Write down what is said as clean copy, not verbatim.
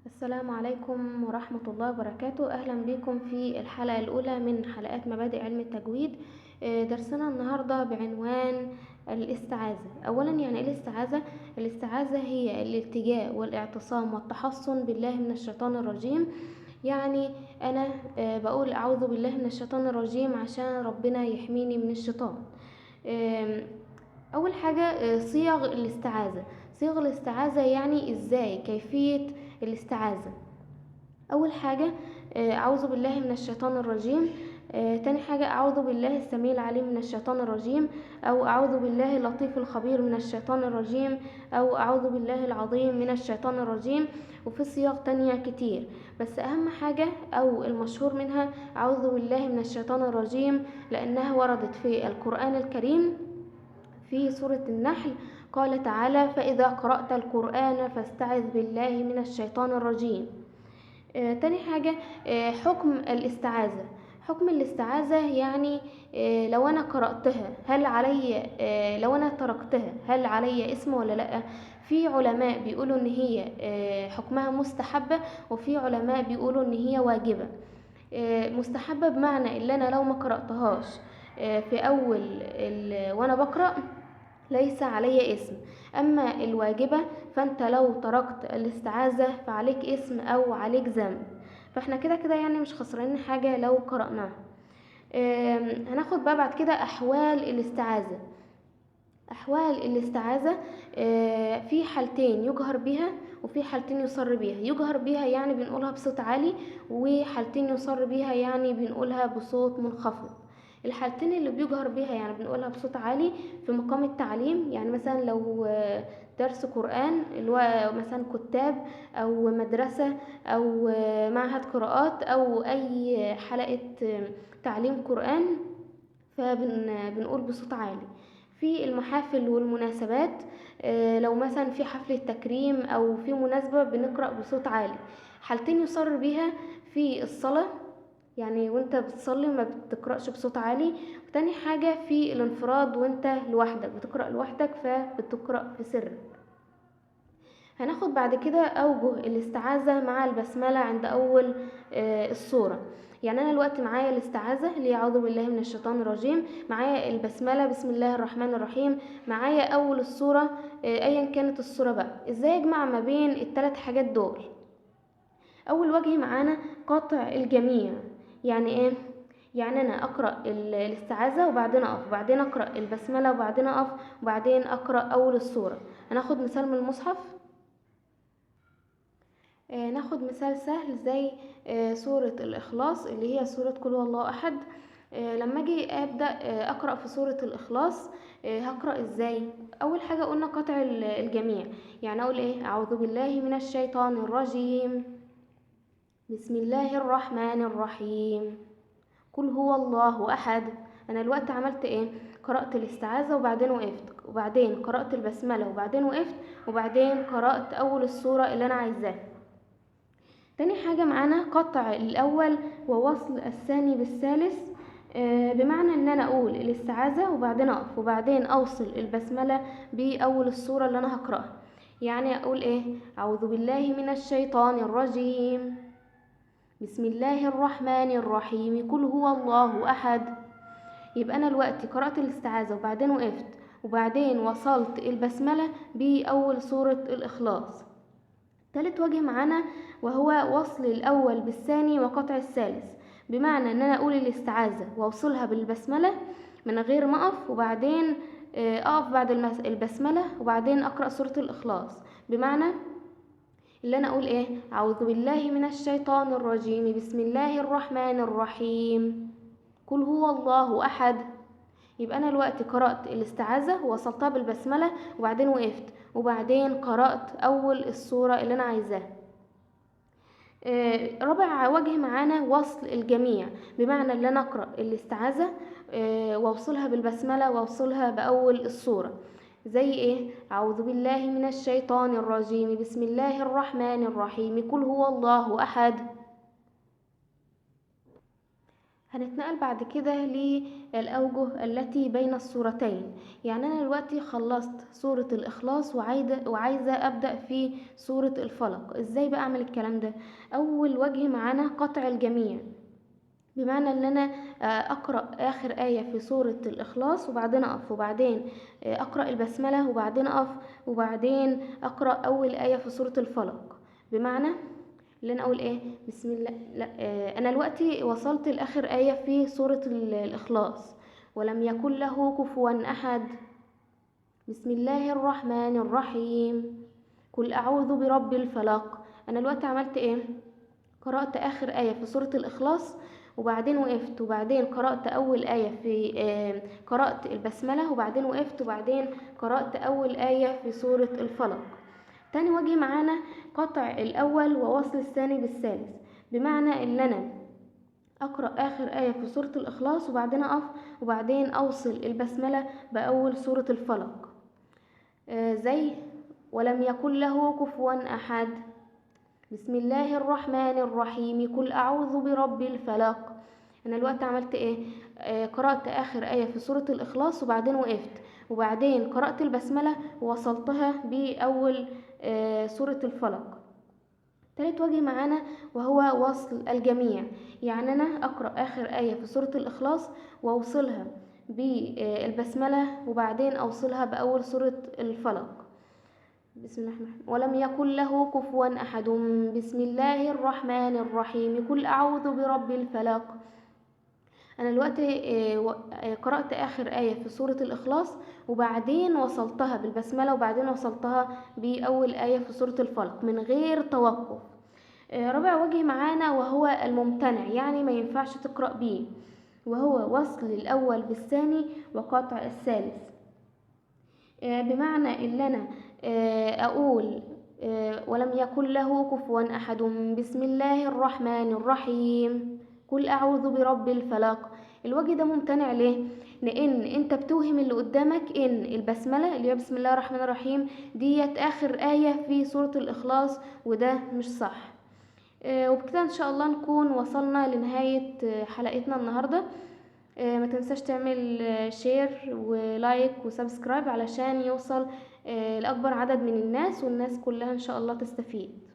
السلام عليكم ورحمة الله وبركاته. أهلا بكم في الحلقة الأولى من حلقات مبادئ علم التجويد. درسنا النهاردة بعنوان الاستعاذة. أولا، يعني إيه الاستعاذة؟ الاستعاذة هي الالتجاء والاعتصام والتحصن بالله من الشيطان الرجيم. يعني أنا بقول أعوذ بالله من الشيطان الرجيم عشان ربنا يحميني من الشيطان. أول حاجة صيغ الاستعاذة. صيغ الاستعاذة يعني إزاي، كيفية الاستعاذة. أول حاجة أعوذ بالله من الشيطان الرجيم. تاني حاجة أعوذ بالله السميع العليم من الشيطان الرجيم، أو أعوذ بالله اللطيف الخبير من الشيطان الرجيم، أو أعوذ بالله العظيم من الشيطان الرجيم. وفي صيغ تانية كتير، بس أهم حاجة أو المشهور منها أعوذ بالله من الشيطان الرجيم، لأنها وردت في القرآن الكريم في سورة النحل. قال تعالى: فإذا قرأت القرآن فاستعذ بالله من الشيطان الرجيم. تاني حاجة حكم الاستعاذة. حكم الاستعاذة يعني لو أنا قرأتها هل علي، لو أنا تركتها هل علي اسم ولا لأ. في علماء بيقولوا إن هي حكمها مستحبة، وفي علماء بيقولوا إن هي واجبة. مستحبة بمعنى إن أنا لو ما قرأتهاش في أول وأنا بقرأ ليس علي اسم. أما الواجبة فأنت لو تركت الاستعاذة فعليك اسم أو عليك ذنب، فاحنا كده كده يعني مش خسرانين حاجة لو قرأناها. هناخد بقى بعد كده أحوال الاستعاذة. أحوال الاستعاذة في حالتين يجهر بها وفي حالتين يصر بها. يجهر بها يعني بنقولها بصوت عالي، وحالتين يصر بها يعني بنقولها بصوت منخفض. الحالتين اللي بيجهر بها يعني بنقولها بصوت عالي في مقام التعليم، يعني مثلا لو درس قرآن اللي هو مثلا كتاب أو مدرسة أو معهد قراءات أو أي حلقة تعليم قرآن، فبنقول بصوت عالي. في المحافل والمناسبات لو مثلا في حفلة تكريم أو في مناسبة بنقرأ بصوت عالي. حالتين يصر بها في الصلاة، يعني وانت بتصلي ما بتقرأش بصوت عالي. وتاني حاجة في الانفراد وانت لوحدك بتقرأ لوحدك فبتقرأ في سر. هناخد بعد كده أوجه الاستعاذة مع البسملة عند أول السورة. يعني أنا الوقت معايا الاستعاذة اللي أعوذ بالله من الشيطان الرجيم، معايا البسملة بسم الله الرحمن الرحيم، معايا أول السورة أيا كانت السورة. بقى إزاي أجمع ما بين الثلاث حاجات دول؟ أول وجه معانا قطع الجميع. يعني إيه؟ يعني أنا أقرأ الاستعاذة وبعدين أقف، وبعدين أقرأ البسملة وبعدين أقف، وبعدين أقرأ أول السورة. هناخد مثال من المصحف. ناخد مثال سهل زي سورة الإخلاص اللي هي سورة قل هو الله أحد. لما أجي أبدأ أقرأ في سورة الإخلاص هقرأ إزاي؟ أول حاجة قلنا قطع الجميع، يعني أقول إيه؟ أعوذ بالله من الشيطان الرجيم، بسم الله الرحمن الرحيم، قل هو الله أحد. أنا الوقت عملت إيه؟ قرأت الاستعاذة وبعدين وقفت، وبعدين قرأت البسملة وبعدين وقفت، وبعدين قرأت أول السورة اللي أنا عايزاها. تاني حاجة معانا قطع الأول ووصل الثاني بالثالث، بمعنى ان انا اقول الاستعاذة وبعدين اقف وبعدين اوصل البسملة باول السورة اللي انا هقرأها. يعني اقول ايه؟ اعوذ بالله من الشيطان الرجيم، بسم الله الرحمن الرحيم، قل هو الله احد. يبقى انا الوقت قرأت الاستعاذة وبعدين وقفت وبعدين وصلت البسملة باول سورة الاخلاص. تالت وجه معانا وهو وصل الأول بالثاني وقطع الثالث، بمعنى ان انا اقول الاستعاذة واوصلها بالبسملة من غير ما اقف، وبعدين اقف بعد البسملة وبعدين اقرأ سورة الإخلاص. بمعنى اللي انا اقول ايه؟ اعوذ بالله من الشيطان الرجيم، بسم الله الرحمن الرحيم، قل هو الله احد. يبقى انا الوقت قرأت الاستعاذة ووصلتها بالبسملة وبعدين وقفت وبعدين قرأت اول السورة اللي انا عايزاها. رابع وجه معانا وصل الجميع، بمعنى ان انا اقرأ الاستعاذة واوصلها بالبسملة واوصلها باول السورة. زي ايه؟ اعوذ بالله من الشيطان الرجيم، بسم الله الرحمن الرحيم، قل هو الله احد. هنتنقل بعد كده للأوجه التي بين السورتين. يعني أنا دلوقتي خلصت سورة الإخلاص وعايزة أبدأ في سورة الفلق. إزاي بقى أعمل الكلام ده؟ أول وجه معانا قطع الجميع، بمعنى ان انا اقرا اخر ايه في سوره الاخلاص وبعدين اقف، وبعدين اقرا البسمله وبعدين اقف، وبعدين اقرا اول ايه في سوره الفلق. بمعنى اللي انا اقول ايه، بسم الله، لا انا دلوقتي وصلت لاخر ايه في سوره الاخلاص، ولم يكن له كفوا احد، بسم الله الرحمن الرحيم، قل اعوذ برب الفلق. انا دلوقتي عملت ايه؟ قرأت آخر آية في سورة الإخلاص وبعدين وقفت، وبعدين قرأت أول آية في قرأت البسملة وبعدين وقفت، وبعدين قرأت أول آية في سورة الفلق. تاني وجه معانا قطع الأول ووصل الثاني بالثالث، بمعنى إن أنا أقرأ آخر آية في سورة الإخلاص وبعدين أقف، وبعدين أوصل البسملة بأول سورة الفلق. زي ولم يكن له كفوا أحد، بسم الله الرحمن الرحيم، قل أعوذ برب الفلق. أنا الوقت عملت إيه؟ قرأت آخر آية في سورة الإخلاص وبعدين وقفت، وبعدين قرأت البسملة ووصلتها بأول سورة الفلق. تالت وجه معانا وهو وصل الجميع، يعني أنا أقرأ آخر آية في سورة الإخلاص وأوصلها بالبسملة وبعدين أوصلها بأول سورة الفلق. بسم الله الرحمن الرحيم، ولم يكن له كفوا أحد، بسم الله الرحمن الرحيم، قل أعوذ برب الفلق. أنا دلوقتي قرأت آخر آية في سورة الإخلاص وبعدين وصلتها بالبسملة وبعدين وصلتها بأول آية في سورة الفلق من غير توقف. رابع وجه معانا وهو الممتنع، يعني ما ينفعش تقرأ بيه، وهو وصل الأول بالثاني وقطع الثالث. بمعنى ان انا اقول ولم يكن له كفوا احد، بسم الله الرحمن الرحيم، قل اعوذ برب الفلق. الوجه ده ممتنع ليه؟ لان انت بتوهم اللي قدامك ان البسمله اللي هي بسم الله الرحمن الرحيم ديت اخر ايه في سوره الاخلاص، وده مش صح. وبكده ان شاء الله نكون وصلنا لنهايه حلقتنا النهارده. ما تنساش تعمل شير ولايك وسبسكرايب علشان يوصل لأكبر عدد من الناس، والناس كلها إن شاء الله تستفيد.